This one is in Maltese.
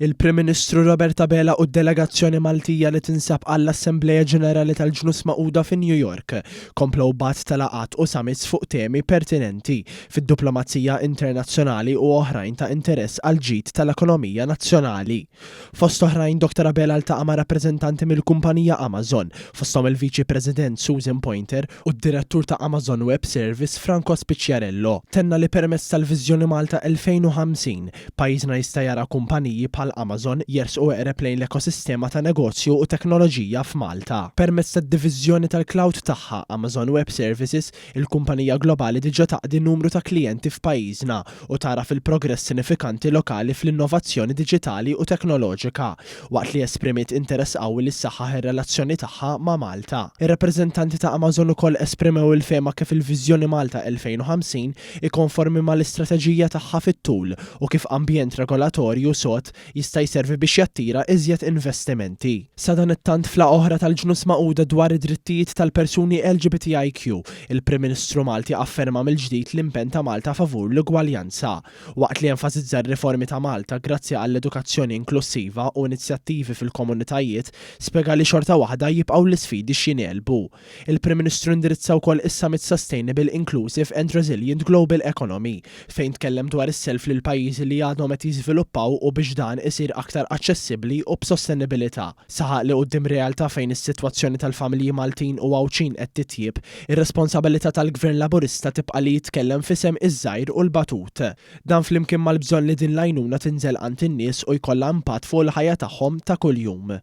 Il-Prim Ministru Roberta Bela u d-delegazzjoni Maltija li tinsab għall-Assembleja Ġenerali tal-Ġnus Magħquda fi New York komplew bat talaqat u summits fuq temi pertinenti fid-diplomazija internazzjonali u oħrajn ta' interess għal ġid tal-ekonomija nazzjonali. Fost oħrajn Dr. Bela ltaqa' ma' rappreżentanti mill-kumpanija Amazon, fosthom il-Viċi President Susan Pointer u d-Direttur ta' Amazon Web Service Franco Spicciarello. Tenna li permezz tal-Viżjoni Malta 2050 pajjiżna jista' jara kumpaniji bħal Amazon jersqu eqreb lejn l-ekosistema ta' negozju u teknoloġija f'Malta. Permezz tad-diviżjoni tal-cloud tagħha Amazon Web Services, il-kumpanija globali diġà taqdi numru ta' klijenti f'pajjiżna u tara fil-progress sinifikanti lokali fl-innovazzjoni diġitali u teknoloġika, waqt li esprimiet interess qawwi li ssaħħaħ ir-relazzjoni tagħha ma' Malta. Ir-rappreżentanti ta' Amazon ukoll esprimew il-fehma kif il-Viżjoni Malta 2050 ikonformi mal-istrateġija tagħha fit-tul u kif ambjent regolatorju sod jista' jservi biex jattira iżjed investimenti. Sa dan it-tant fla oħra tal-Ġnus Magħquda dwar id-drittijiet tal-persuni LGBTIQ, il-Prim Ministru Malti afferma mill-ġdid l-impenn ta' Malta favur l-ugwaljanza, waqt li enfasizza r-riformi ta' Malta grazzi għall-edukazzjoni inklusiva u inizjattivi fil-komunitajiet, spjega li xorta waħda jibqgħu l-isfidi x'jinelbu. Il-Prim Ministru indirizza wkoll is-Summit Sustainable, Inclusive and Resilient Global Economy fejn tkellem dwar is-self lil pajjiżi li għadhom qed jiżviluppaw u biex dan isir aktar aċċessibbli u b'sostenibilità. Saħaq li quddiem realtà fejn is-sitwazzjoni tal-familji Maltin u għawċin qed titjieb, ir-responsabilità tal-Gvern Laburista tibqa' li jitkellem f'isem iż-żgħir u l-batut. Dan flimkien mal-bżonn li din l-għajnuna tinżel għand in-nies u jkollha impatt fuq il-ħajja tagħhom ta' kuljum.